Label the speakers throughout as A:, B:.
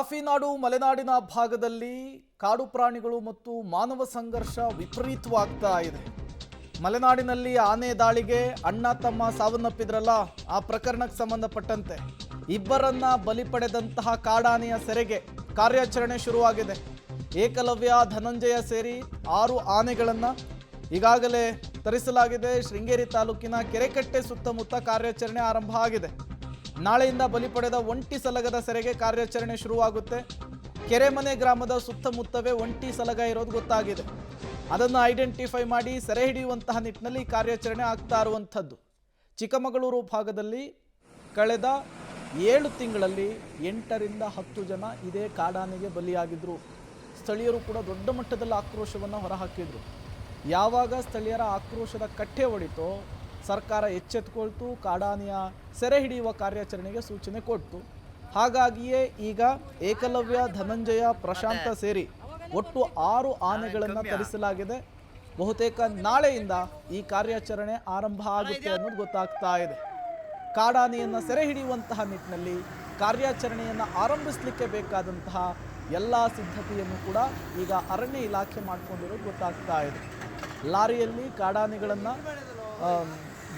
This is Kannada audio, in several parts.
A: ಕಾಫಿನಾಡು ಮಲೆನಾಡಿನ ಭಾಗದಲ್ಲಿ ಕಾಡು ಪ್ರಾಣಿಗಳು ಮತ್ತು ಮಾನವ ಸಂಘರ್ಷ ವಿಪರೀತವಾಗ್ತಾ ಇದೆ. ಮಲೆನಾಡಿನಲ್ಲಿ ಆನೆ ದಾಳಿಗೆ ಅಣ್ಣ ತಮ್ಮ ಸಾವನ್ನಪ್ಪಿದ್ರಲ್ಲ, ಆ ಪ್ರಕರಣಕ್ಕೆ ಸಂಬಂಧಪಟ್ಟಂತೆ ಇಬ್ಬರನ್ನ ಬಲಿ ಪಡೆದಂತಹ ಕಾಡಾನೆಯ ಸೆರೆಗೆ ಕಾರ್ಯಾಚರಣೆ ಶುರುವಾಗಿದೆ. ಏಕಲವ್ಯ, ಧನಂಜಯ ಸೇರಿ 6 ಆನೆಗಳನ್ನು ಈಗಾಗಲೇ ತರಿಸಲಾಗಿದೆ. ಶೃಂಗೇರಿ ತಾಲೂಕಿನ ಕೆರೆಕಟ್ಟೆ ಸುತ್ತಮುತ್ತ ಕಾರ್ಯಾಚರಣೆ ಆರಂಭ ಆಗಿದೆ. ನಾಳೆಯಿಂದ ಬಲಿ ಪಡೆದ ಒಂಟಿ ಸಲಗದ ಸೆರೆಗೆ ಕಾರ್ಯಾಚರಣೆ ಶುರುವಾಗುತ್ತೆ. ಕೆರೆಮನೆ ಗ್ರಾಮದ ಸುತ್ತಮುತ್ತವೇ ಒಂಟಿ ಸಲಗ ಇರೋದು ಗೊತ್ತಾಗಿದೆ. ಅದನ್ನು ಐಡೆಂಟಿಫೈ ಮಾಡಿ ಸೆರೆ ಹಿಡಿಯುವಂತಹ ನಿಟ್ಟಿನಲ್ಲಿ ಕಾರ್ಯಾಚರಣೆ ಆಗ್ತಾ ಇರುವಂಥದ್ದು. ಚಿಕ್ಕಮಗಳೂರು ಭಾಗದಲ್ಲಿ ಕಳೆದ 7 ತಿಂಗಳಲ್ಲಿ 8 ರಿಂದ 10 ಜನ ಇದೇ ಕಾಡಾನೆಗೆ ಬಲಿಯಾಗಿದ್ದರು. ಸ್ಥಳೀಯರು ಕೂಡ ದೊಡ್ಡ ಮಟ್ಟದಲ್ಲಿ ಆಕ್ರೋಶವನ್ನು ಹೊರಹಾಕಿದ್ರು. ಯಾವಾಗ ಸ್ಥಳೀಯರ ಆಕ್ರೋಶದ ಕಟ್ಟೆ ಹೊಡಿತೋ ಸರ್ಕಾರ ಎಚ್ಚೆತ್ತುಕೊಳ್ತು, ಕಾಡಾನೆಯ ಸೆರೆ ಹಿಡಿಯುವ ಕಾರ್ಯಾಚರಣೆಗೆ ಸೂಚನೆ ಕೊಟ್ಟು. ಹಾಗಾಗಿಯೇ ಈಗ ಏಕಲವ್ಯ, ಧನಂಜಯ, ಪ್ರಶಾಂತ ಸೇರಿ ಒಟ್ಟು 6 ಆನೆಗಳನ್ನು ತರಿಸಲಾಗಿದೆ. ಬಹುತೇಕ ನಾಳೆಯಿಂದ ಈ ಕಾರ್ಯಾಚರಣೆ ಆರಂಭ ಆಗುತ್ತೆ ಅನ್ನೋದು ಗೊತ್ತಾಗ್ತಾ ಇದೆ. ಕಾಡಾನೆಯನ್ನು ಸೆರೆ ಹಿಡಿಯುವಂತಹ ನಿಟ್ಟಿನಲ್ಲಿ ಕಾರ್ಯಾಚರಣೆಯನ್ನು ಆರಂಭಿಸಲಿಕ್ಕೆ ಬೇಕಾದಂತಹ ಎಲ್ಲ ಸಿದ್ಧತೆಯನ್ನು ಕೂಡ ಈಗ ಅರಣ್ಯ ಇಲಾಖೆ ಮಾಡಿಕೊಂಡಿರೋದು ಗೊತ್ತಾಗ್ತಾ ಇದೆ. ಲಾರಿಯಲ್ಲಿ ಕಾಡಾನೆಗಳನ್ನು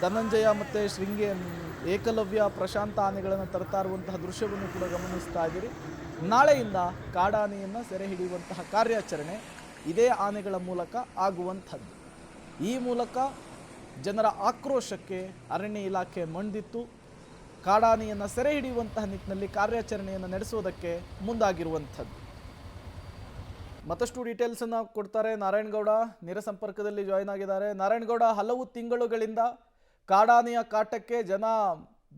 A: ಧನಂಜಯ ಮತ್ತು ಏಕಲವ್ಯ, ಪ್ರಶಾಂತ ಆನೆಗಳನ್ನು ತರ್ತಾ ಇರುವಂತಹ ದೃಶ್ಯವನ್ನು ಕೂಡ ಗಮನಿಸ್ತಾ ಇದ್ದೀರಿ. ನಾಳೆಯಿಂದ ಕಾಡಾನೆಯನ್ನು ಸೆರೆ ಹಿಡಿಯುವಂತಹ ಕಾರ್ಯಾಚರಣೆ ಇದೇ ಆನೆಗಳ ಮೂಲಕ ಆಗುವಂಥದ್ದು. ಈ ಮೂಲಕ ಜನರ ಆಕ್ರೋಶಕ್ಕೆ ಅರಣ್ಯ ಇಲಾಖೆ ಮಂಡಿತ್ತು. ಕಾಡಾನೆಯನ್ನು ಸೆರೆ ಹಿಡಿಯುವಂತಹ ನಿಟ್ಟಿನಲ್ಲಿ ಕಾರ್ಯಾಚರಣೆಯನ್ನು ನಡೆಸೋದಕ್ಕೆ ಮುಂದಾಗಿರುವಂಥದ್ದು. ಮತ್ತಷ್ಟು ಡೀಟೇಲ್ಸನ್ನು ಕೊಡ್ತಾರೆ ನಾರಾಯಣಗೌಡ, ನೇರ ಸಂಪರ್ಕದಲ್ಲಿ ಜಾಯಿನ್ ಆಗಿದ್ದಾರೆ. ನಾರಾಯಣಗೌಡ, ಹಲವು ತಿಂಗಳುಗಳಿಂದ ಕಾಡಾನೆಯ ಕಾಟಕ್ಕೆ ಜನ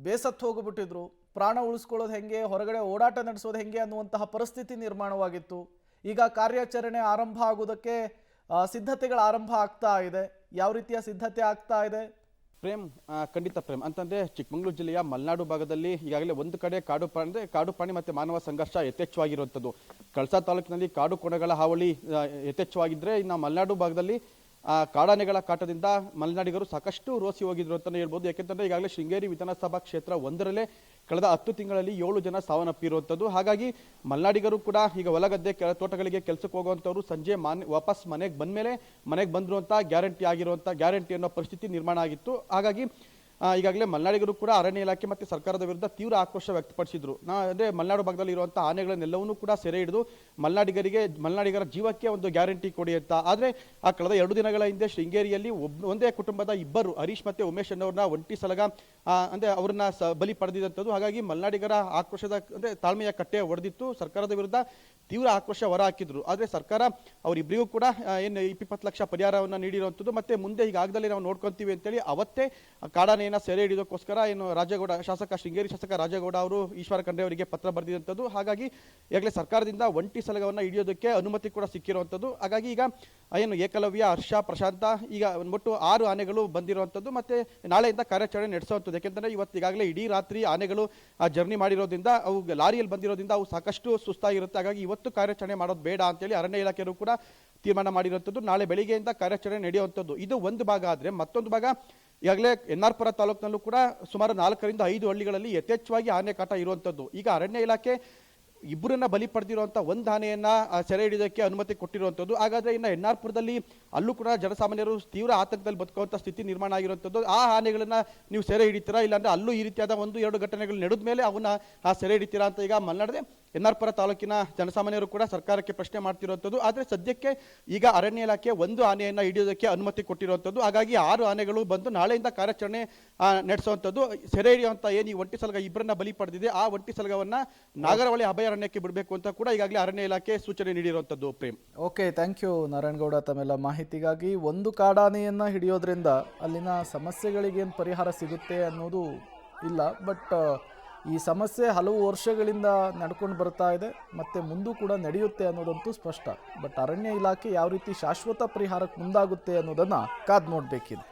A: ಬೇಸತ್ತು ಹೋಗಿಬಿಟ್ಟಿದ್ರು. ಪ್ರಾಣ ಉಳಿಸ್ಕೊಳ್ಳೋದು ಹೆಂಗೆ, ಹೊರಗಡೆ ಓಡಾಟ ನಡೆಸೋದು ಹೆಂಗೆ ಅನ್ನುವಂತಹ ಪರಿಸ್ಥಿತಿ ನಿರ್ಮಾಣವಾಗಿತ್ತು. ಈಗ ಕಾರ್ಯಾಚರಣೆ ಆರಂಭ ಆಗೋದಕ್ಕೆ ಸಿದ್ಧತೆಗಳು ಆರಂಭ ಆಗ್ತಾ ಇದೆ. ಯಾವ ರೀತಿಯ ಸಿದ್ಧತೆ ಆಗ್ತಾ ಇದೆ?
B: ಪ್ರೇಮ್, ಖಂಡಿತ ಪ್ರೇಮ್. ಅಂತಂದರೆ ಚಿಕ್ಕಮಗಳೂರು ಜಿಲ್ಲೆಯ ಮಲೆನಾಡು ಭಾಗದಲ್ಲಿ ಈಗಾಗಲೇ ಒಂದು ಕಡೆ ಕಾಡು ಪ್ರಾಣಿ ಮತ್ತು ಮಾನವ ಸಂಘರ್ಷ ಯಥೇಚ್ಛವಾಗಿರುವಂಥದ್ದು. ಕಳಸಾ ತಾಲೂಕಿನಲ್ಲಿ ಕಾಡು ಕೋಣಗಳ ಹಾವಳಿ ಯಥೇಚ್ಛವಾಗಿದ್ದರೆ, ಇನ್ನು ಮಲೆನಾಡು ಭಾಗದಲ್ಲಿ ಕಾಡಾನೆಗಳ ಕಾಟದಿಂದ ಮಲೆನಾಡಿಗರು ಸಾಕಷ್ಟು ರೋಸಿ ಹೋಗಿದ್ರು ಅಂತಲೇ ಹೇಳ್ಬೋದು. ಯಾಕೆಂತಂದರೆ ಈಗಾಗಲೇ ಶೃಂಗೇರಿ ವಿಧಾನಸಭಾ ಕ್ಷೇತ್ರ 1ರಲ್ಲೇ ಕಳೆದ 10 ತಿಂಗಳಲ್ಲಿ 7 ಜನ ಸಾವನ್ನಪ್ಪಿರುವಂಥದ್ದು. ಹಾಗಾಗಿ ಮಲೆನಾಡಿಗರು ಕೂಡ ಈಗ ಹೊಲಗದ್ದೆ ತೋಟಗಳಿಗೆ ಕೆಲಸಕ್ಕೆ ಹೋಗುವಂಥವ್ರು ಸಂಜೆ ವಾಪಸ್ ಮನೆಗೆ ಬಂದಮೇಲೆ ಮನೆಗೆ ಬಂದರು ಅಂತ ಗ್ಯಾರಂಟಿ ಅನ್ನೋ ಪರಿಸ್ಥಿತಿ ನಿರ್ಮಾಣ ಆಗಿತ್ತು. ಹಾಗಾಗಿ ಈಗಾಗಲೇ ಮಲೆನಾಡಿಗರು ಕೂಡ ಅರಣ್ಯ ಇಲಾಖೆ ಮತ್ತು ಸರ್ಕಾರದ ವಿರುದ್ಧ ತೀವ್ರ ಆಕ್ರೋಶ ವ್ಯಕ್ತಪಡಿಸಿದ್ರು. ಅಂದರೆ ಮಲೆನಾಡು ಭಾಗದಲ್ಲಿ ಇರುವಂಥ ಆನೆಗಳನ್ನೆಲ್ಲವನ್ನೂ ಕೂಡ ಸೆರೆ ಹಿಡಿದು ಮಲೆನಾಡಿಗರ ಜೀವಕ್ಕೆ ಒಂದು ಗ್ಯಾರಂಟಿ ಕೊಡಿ ಅಂತ. ಆದರೆ ಆ ಕಳೆದ 2 ದಿನಗಳ ಹಿಂದೆ ಶೃಂಗೇರಿಯಲ್ಲಿ ಒಂದೇ ಕುಟುಂಬದ 2 ಹರೀಶ್ ಮತ್ತು ಉಮೇಶ್ ಅನ್ನೋರನ್ನ ಒಂಟಿ ಸಲಗ ಅಂದರೆ ಅವ್ರನ್ನ ಬಲಿ ಪಡೆದಿದ್ದಂಥದ್ದು. ಹಾಗಾಗಿ ಮಲೆನಾಡಿಗರ ಆಕ್ರೋಶದ ಅಂದರೆ ತಾಳ್ಮೆಯ ಕಟ್ಟೆ ಒಡೆದಿತ್ತು. ಸರ್ಕಾರದ ವಿರುದ್ಧ ತೀವ್ರ ಆಕ್ರೋಶ ಹೊರ ಹಾಕಿದ್ರು. ಆದರೆ ಸರ್ಕಾರ ಅವರಿಬ್ಬರಿಗೂ ಕೂಡ ಏನು 20 ಲಕ್ಷ ಪರಿಹಾರವನ್ನು ನೀಡಿರುವಂಥದ್ದು. ಮತ್ತು ಮುಂದೆ ಹೀಗಾಗದಲ್ಲಿ ನಾವು ನೋಡ್ಕೊತೀವಿ ಅಂತೇಳಿ ಅವತ್ತೇ ಕಾಡಾನೆಯನ್ನು ಸೆರೆ ಹಿಡಿಯೋಕ್ಕೋಸ್ಕರ ಏನು ಶೃಂಗೇರಿ ಶಾಸಕ ರಾಜೇಗೌಡ ಅವರು ಈಶ್ವರ ಖಂಡ್ರೆ ಅವರಿಗೆ ಪತ್ರ ಬರೆದಿರುವಂಥದ್ದು. ಹಾಗಾಗಿ ಈಗಾಗಲೇ ಸರ್ಕಾರದಿಂದ ಒಂಟಿ ಸಲಗವನ್ನು ಹಿಡಿಯೋದಕ್ಕೆ ಅನುಮತಿ ಕೂಡ ಸಿಕ್ಕಿರುವಂಥದ್ದು. ಹಾಗಾಗಿ ಈಗ ಏನು ಏಕಲವ್ಯ, ಹರ್ಷ, ಪ್ರಶಾಂತ ಈಗ ಒಟ್ಟು 6 ಆನೆಗಳು ಬಂದಿರುವಂಥದ್ದು. ಮತ್ತು ನಾಳೆಯಿಂದ ಕಾರ್ಯಾಚರಣೆ ನಡೆಸುವಂಥದ್ದು. ಯಾಕೆಂದರೆ ಇವತ್ತು ಈಗಾಗಲೇ ಇಡೀ ರಾತ್ರಿ ಆನೆಗಳು ಜರ್ನಿ ಮಾಡಿರೋದ್ರಿಂದ, ಅವು ಲಾರಿಯಲ್ಲಿ ಬಂದಿರೋದ್ರಿಂದ ಅವು ಸಾಕಷ್ಟು ಸುಸ್ತಾಗಿರುತ್ತೆ. ಹಾಗಾಗಿ ಇವತ್ತು ಕಾರ್ಯಾಚರಣೆ ಮಾಡೋದು ಬೇಡ ಅಂತೇಳಿ ಅರಣ್ಯ ಇಲಾಖೆಯವರು ಕೂಡ ತೀರ್ಮಾನ ಮಾಡಿರುವಂಥದ್ದು. ನಾಳೆ ಬೆಳಿಗ್ಗೆಯಿಂದ ಕಾರ್ಯಾಚರಣೆ ನಡೆಯುವಂಥದ್ದು. ಇದು ಒಂದು ಭಾಗ. ಆದರೆ ಮತ್ತೊಂದು ಭಾಗ, ಈಗಾಗಲೇ ಎನ್ನಾರ್ಪುರ ತಾಲೂಕಿನಲ್ಲೂ ಕೂಡ ಸುಮಾರು 4 ರಿಂದ 5 ಹಳ್ಳಿಗಳಲ್ಲಿ ಯಥೇಚ್ಛವಾಗಿ ಆನೆ ಕಾಟ ಇರುವಂಥದ್ದು. ಈಗ ಅರಣ್ಯ ಇಲಾಖೆ ಇಬ್ಬರನ್ನ ಬಲಿ ಪಡೆದಿರುವಂಥ 1 ಆನೆಯನ್ನ ಸೆರೆ ಹಿಡಿಯೋದಕ್ಕೆ ಅನುಮತಿ ಕೊಟ್ಟಿರುವಂಥದ್ದು. ಹಾಗಾದರೆ ಇನ್ನು ಎನ್ನಾರ್ಪುರದಲ್ಲಿ ಅಲ್ಲೂ ಕೂಡ ಜನಸಾಮಾನ್ಯರು ತೀವ್ರ ಆತಂಕದಲ್ಲಿ ಬದುಕುವಂಥ ಸ್ಥಿತಿ ನಿರ್ಮಾಣ ಆಗಿರುವಂಥದ್ದು. ಆ ಆನೆಗಳನ್ನ ನೀವು ಸೆರೆ ಹಿಡಿತೀರಾ, ಇಲ್ಲಾಂದ್ರೆ ಅಲ್ಲೂ ಈ ರೀತಿಯಾದ 1-2 ಘಟನೆಗಳು ನಡೆದ ಮೇಲೆ ಅವನ್ನ ಸೆರೆ ಹಿಡಿತೀರಾ ಅಂತ ಈಗ ಮಲೆನಾಡಿನ ಎನ್ನಾರ್ಪುರ ತಾಲೂಕಿನ ಜನಸಾಮಾನ್ಯರು ಕೂಡ ಸರ್ಕಾರಕ್ಕೆ ಪ್ರಶ್ನೆ ಮಾಡ್ತಿರುವಂಥದ್ದು. ಆದರೆ ಸದ್ಯಕ್ಕೆ ಈಗ ಅರಣ್ಯ ಇಲಾಖೆ 1 ಆನೆಯನ್ನು ಹಿಡಿಯೋದಕ್ಕೆ ಅನುಮತಿ ಕೊಟ್ಟಿರುವಂಥದ್ದು. ಹಾಗಾಗಿ 6 ಆನೆಗಳು ಬಂದು ನಾಳೆಯಿಂದ ಕಾರ್ಯಾಚರಣೆ ನಡೆಸುವಂಥದ್ದು. ಸೆರೆ ಹಿಡಿಯುವಂಥ ಏನು ಈ ಒಂಟಿ ಸಲಗ ಇಬ್ಬರನ್ನ ಬಲಿ ಪಡೆದಿದೆ, ಆ ಒಂಟಿ ಸಲಗವನ್ನ ನಾಗರಹೊಳೆ ಅಭಯಾರಣ್ಯಕ್ಕೆ ಬಿಡಬೇಕು ಅಂತ ಕೂಡ ಈಗಾಗಲೇ ಅರಣ್ಯ ಇಲಾಖೆ ಸೂಚನೆ ನೀಡಿರುವಂಥದ್ದು. Prem,
A: okay, thank you Narayanagowda ತಮ್ಮೆಲ್ಲ ಮಾಹಿತಿಗಾಗಿ. ಒಂದು ಕಾಡಾನೆಯನ್ನು ಹಿಡಿಯೋದ್ರಿಂದ ಅಲ್ಲಿನ ಸಮಸ್ಯೆಗಳಿಗೇನು ಪರಿಹಾರ ಸಿಗುತ್ತೆ ಅನ್ನೋದು ಇಲ್ಲ. ಬಟ್ ಈ ಸಮಸ್ಯೆ ಹಲವು ವರ್ಷಗಳಿಂದ ನಡ್ಕೊಂಡು ಬರ್ತಾ ಇದೆ, ಮತ್ತು ಮುಂದೂ ಕೂಡ ನಡೆಯುತ್ತೆ ಅನ್ನೋದಂತೂ ಸ್ಪಷ್ಟ. ಬಟ್ ಅರಣ್ಯ ಇಲಾಖೆ ಯಾವ ರೀತಿ ಶಾಶ್ವತ ಪರಿಹಾರಕ್ಕೆ ಮುಂದಾಗುತ್ತೆ ಅನ್ನೋದನ್ನು ಕಾದು ನೋಡಬೇಕಿದೆ.